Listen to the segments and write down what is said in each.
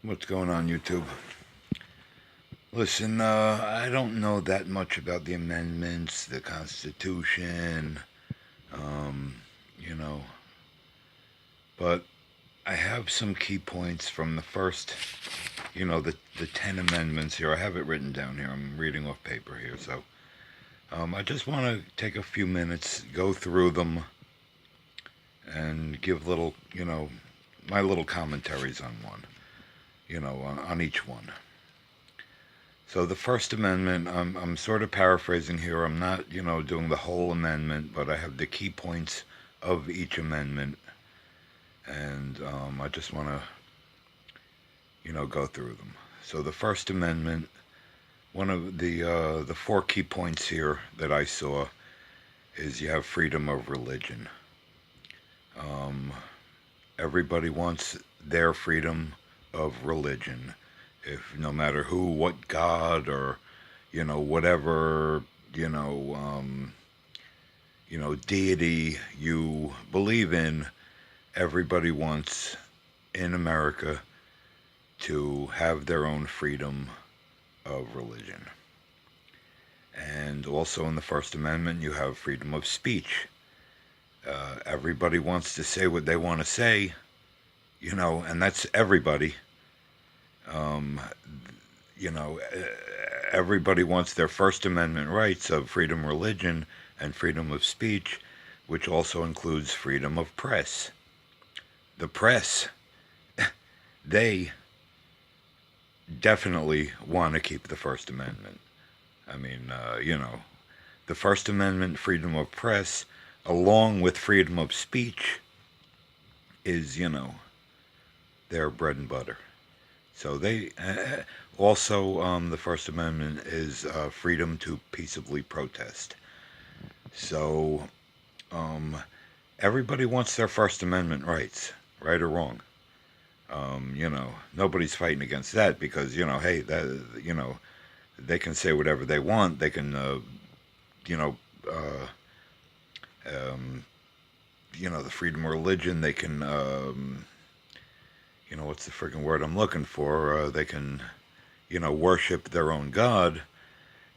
What's going on, YouTube? Listen, I don't know that much about the amendments, the Constitution, um, you know, but I have some key points from the first, the 10 amendments here. I have it written down here. I'm reading off paper here. So I just want to take a few minutes, go through them, and give my little commentaries on one, on each one. So the First Amendment, I'm sort of paraphrasing here. I'm not, doing the whole amendment, but I have the key points of each amendment, and I just want to, go through them. So the First Amendment, one of the four key points here that I saw is you have freedom of religion. Um, Everybody wants their freedom of religion. If no matter who, what God, or whatever you know, um, deity you believe in, everybody wants in America to have their own freedom of religion. And also in the First Amendment, you have freedom of speech. Everybody wants to say what they want to say, and that's everybody. Um, you know, Everybody wants their First Amendment rights of freedom of religion and freedom of speech, which also includes freedom of press. The press, they definitely want to keep the First Amendment. I mean, the First Amendment, freedom of press, along with freedom of speech, is, their bread and butter. So they also, the First Amendment is freedom to peaceably protest. So um, everybody wants their First Amendment rights, right or wrong. Nobody's fighting against that because hey, they can say whatever they want. They can, you know, uh, um, the freedom of religion. They can, what's the friggin' word I'm looking for? They can, worship their own God,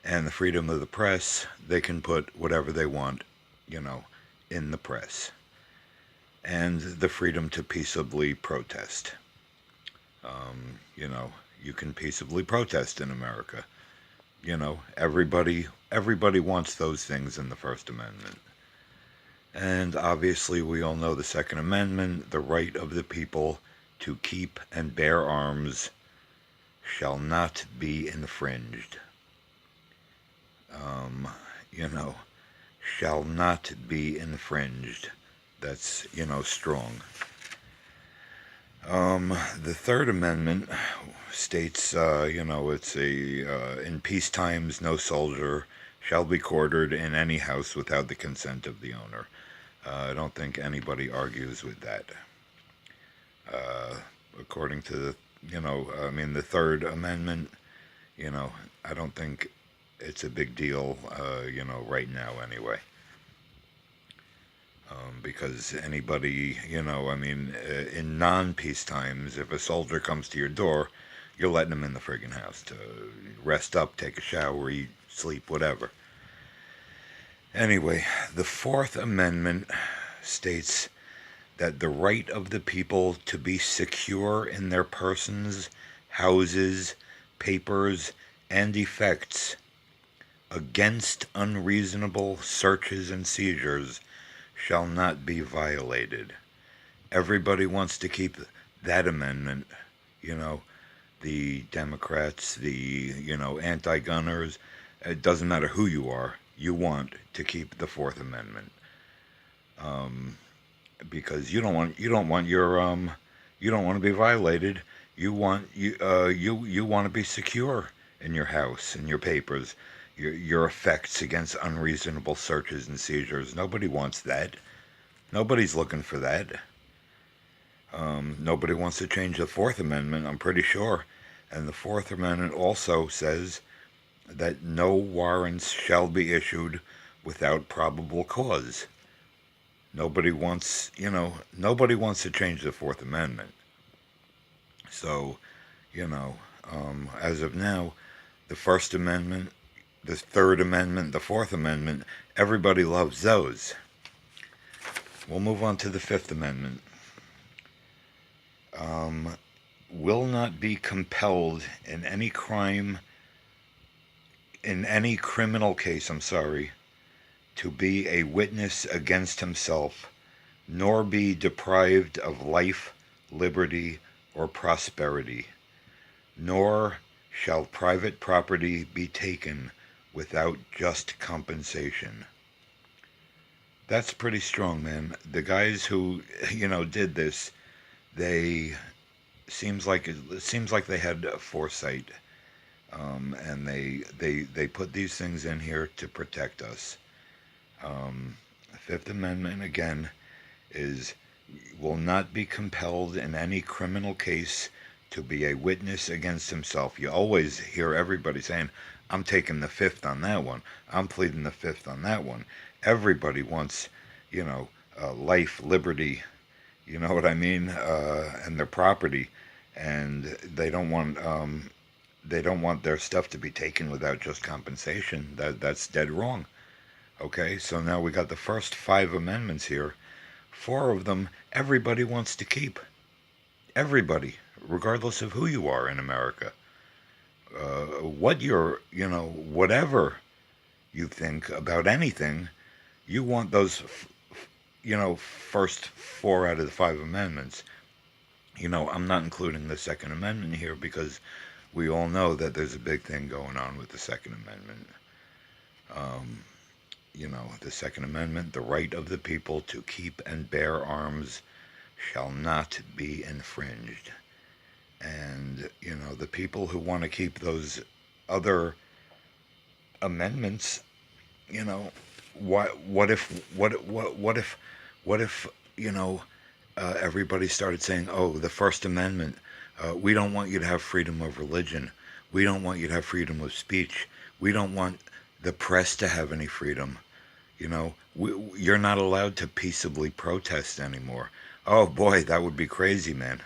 and the freedom of the press, they can put whatever they want, you know, in the press. And the freedom to peaceably protest. You can peaceably protest in America. Everybody wants those things in the First Amendment. And obviously, we all know the Second Amendment, the right of the people to keep and bear arms shall not be infringed. Um, you know, shall not be infringed. That's, strong. The Third Amendment states, it's in peace times, no soldier shall be quartered in any house without the consent of the owner. I don't think anybody argues with that. Uh, According to the Third Amendment, I don't think it's a big deal, right now anyway. Because anybody, in non-peace times, if a soldier comes to your door, you're letting him in the friggin' house to rest up, take a shower, eat, sleep, whatever. Anyway, the Fourth Amendment states that the right of the people to be secure in their persons, houses, papers, and effects against unreasonable searches and seizures shall not be violated. Everybody wants to keep that amendment, the Democrats, the, anti-gunners. It doesn't matter who you are, you want to keep the Fourth Amendment. Because you don't want to be violated. You want to be secure in your house, in your papers, your effects against unreasonable searches and seizures. Nobody wants that. Nobody's looking for that. Nobody wants to change the Fourth Amendment, I'm pretty sure. And the Fourth Amendment also says that no warrants shall be issued without probable cause. Nobody wants to change the Fourth Amendment. So, You know, as of now, the First Amendment, the Third Amendment, the Fourth Amendment, everybody loves those. We'll move on to the Fifth Amendment. Um, will not be compelled in any criminal case, I'm sorry, to be a witness against himself, nor be deprived of life, liberty, or prosperity, nor shall private property be taken without just compensation. That's pretty strong, man. The guys who, did this, they it seems like they had foresight, and they put these things in here to protect us. Um, Fifth Amendment again is will not be compelled in any criminal case to be a witness against himself. You always hear everybody saying, I'm taking the fifth on that one. I'm pleading the fifth on that one. Everybody wants, life, liberty, you know what I mean, and their property, and they don't want their stuff to be taken without just compensation. That's dead wrong. Okay, so now we got the first five amendments here. Four of them everybody wants to keep. Everybody, regardless of who you are in America. Whatever you think about anything, you want those, first four out of the five amendments. I'm not including the Second Amendment here because we all know that there's a big thing going on with the Second Amendment. Um, the Second Amendment, the right of the people to keep and bear arms shall not be infringed. And, the people who want to keep those other amendments, you know, what if, everybody started saying, oh, the First Amendment, we don't want you to have freedom of religion. We don't want you to have freedom of speech. We don't want the press to have any freedom. You're not allowed to peaceably protest anymore. Oh boy, that would be crazy, man.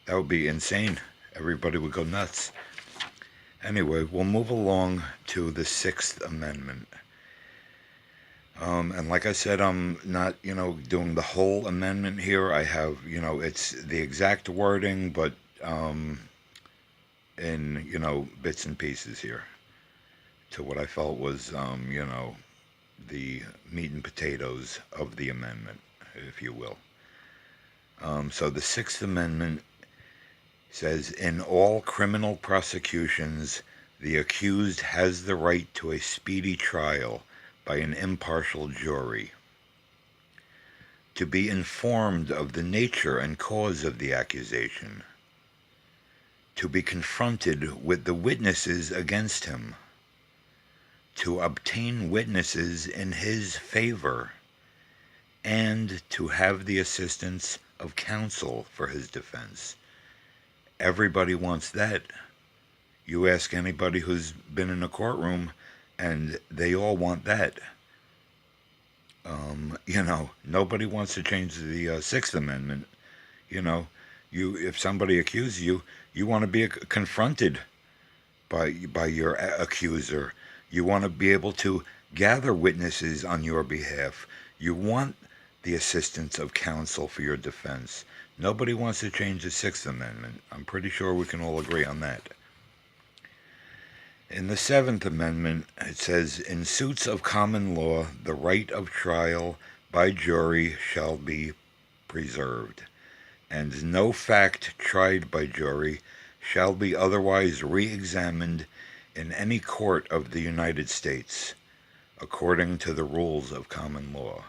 That would be insane. Everybody would go nuts. Anyway, we'll move along to the Sixth Amendment. And like I said, I'm not, doing the whole amendment here. I have, it's the exact wording, but in, bits and pieces here to what I felt was, the meat and potatoes of the amendment, if you will. So the Sixth Amendment says, in all criminal prosecutions, the accused has the right to a speedy trial by an impartial jury, to be informed of the nature and cause of the accusation, to be confronted with the witnesses against him, to obtain witnesses in his favor, and to have the assistance of counsel for his defense. Everybody wants that. You ask anybody who's been in a courtroom, and they all want that. Nobody wants to change the Sixth Amendment. You know, if somebody accuses you, you want to be confronted by your accuser. You want to be able to gather witnesses on your behalf. You want the assistance of counsel for your defense. Nobody wants to change the Sixth Amendment. I'm pretty sure we can all agree on that. In the Seventh Amendment, it says, in suits of common law, the right of trial by jury shall be preserved, and no fact tried by jury shall be otherwise re-examined in any court of the United States, according to the rules of common law.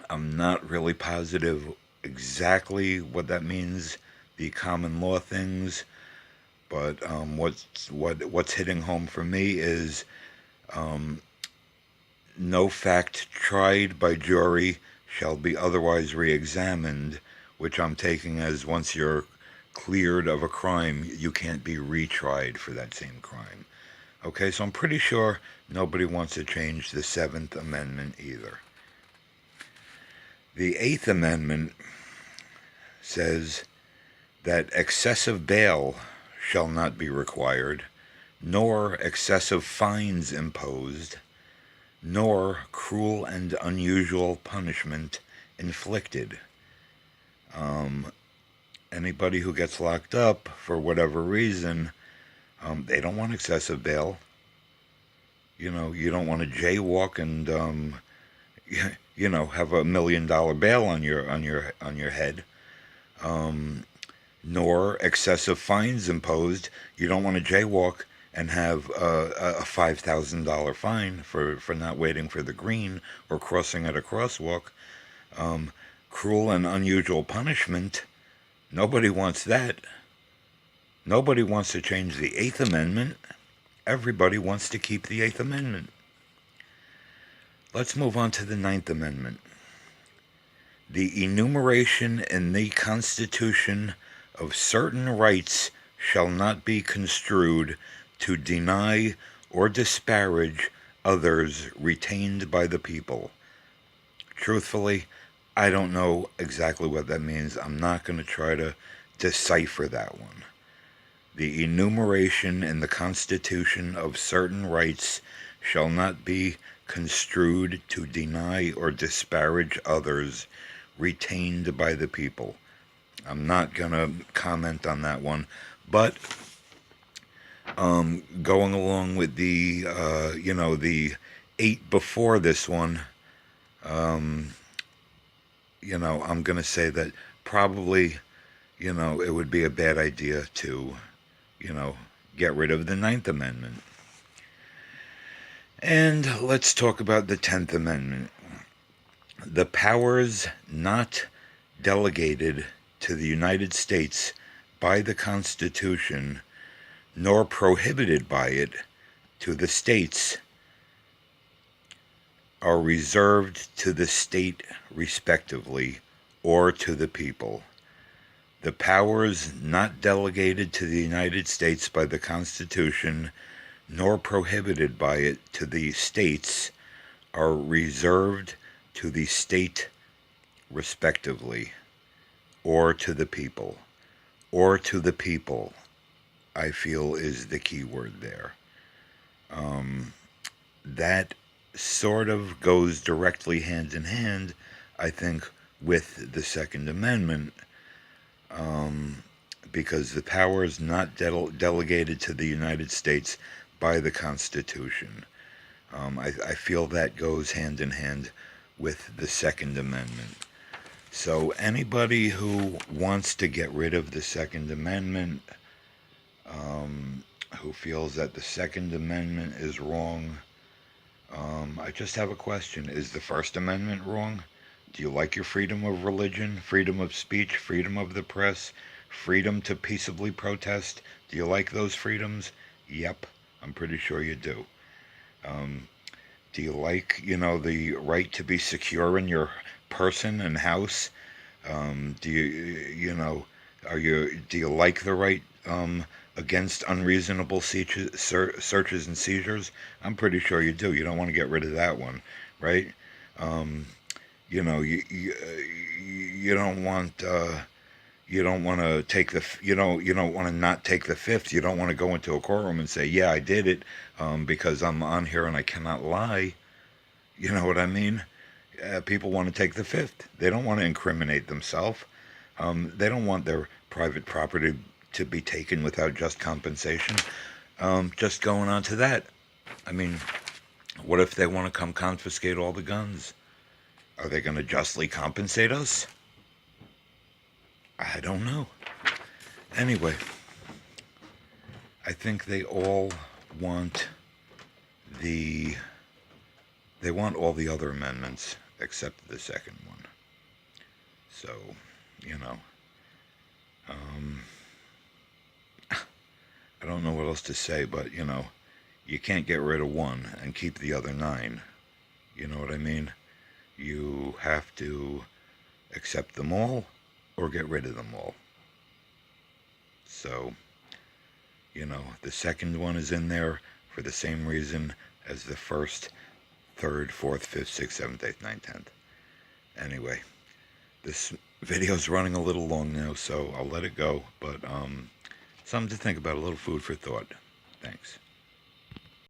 I'm not really positive exactly what that means, the common law things, but what's hitting home for me is no fact tried by jury shall be otherwise re-examined, which I'm taking as once you're cleared of a crime, you can't be retried for that same crime. Okay, so I'm pretty sure nobody wants to change the Seventh Amendment either. The Eighth Amendment says, that excessive bail shall not be required, nor excessive fines imposed, nor cruel and unusual punishment inflicted. Um, Anybody who gets locked up for whatever reason, they don't want excessive bail. You don't want to jaywalk and have $1 million bail on your head. Um, Nor excessive fines imposed. You don't want to jaywalk and have a $5,000 fine for not waiting for the green or crossing at a crosswalk. Um, Cruel and unusual punishment. Nobody wants that. Nobody wants to change the Eighth Amendment. Everybody wants to keep the Eighth Amendment. Let's move on to the Ninth Amendment. The enumeration in the Constitution of certain rights shall not be construed to deny or disparage others retained by the people. Truthfully, I don't know exactly what that means. I'm not going to try to decipher that one. The enumeration in the Constitution of certain rights shall not be construed to deny or disparage others retained by the people. I'm not going to comment on that one, but going along with the 8 before this one, I'm going to say that probably, it would be a bad idea to, get rid of the Ninth Amendment. And let's talk about the 10th Amendment. The powers not delegated to the United States by the Constitution, nor prohibited by it to the states, are reserved to the state respectively, or to the people. The powers not delegated to the United States by the Constitution, nor prohibited by it to the states, are reserved to the state respectively, or to the people. Or to the people, I feel, is the key word there. That sort of goes directly hand in hand, I think, with the Second Amendment, because the power is not delegated to the United States by the Constitution. I feel that goes hand in hand with the Second Amendment. So anybody who wants to get rid of the Second Amendment, who feels that the Second Amendment is wrong, I just have a question. Is the First Amendment wrong? Do you like your freedom of religion, freedom of speech, freedom of the press, freedom to peaceably protest? Do you like those freedoms? Yep, I'm pretty sure you do. Do you like, the right to be secure in your person and house? Do you like the right against unreasonable searches and seizures? I'm pretty sure you do. You don't want to get rid of that one, right? You don't want to take you don't want to not take the fifth. You don't want to go into a courtroom and say, yeah, I did it, because I'm on here and I cannot lie. You know what I mean? People want to take the fifth. They don't want to incriminate themselves. They don't want their private property to be taken without just compensation. Just going on to that, I mean, what if they want to come confiscate all the guns? Are they going to justly compensate us? I don't know. Anyway, I think they all want all the other amendments except the second one. So, I don't know what else to say, but, you can't get rid of one and keep the other 9. You know what I mean? You have to accept them all or get rid of them all. So, the second one is in there for the same reason as the first, third, fourth, fifth, sixth, seventh, eighth, ninth, 10th. Anyway, this Video's running a little long now, so I'll let it go. But something to think about, a little food for thought. Thanks.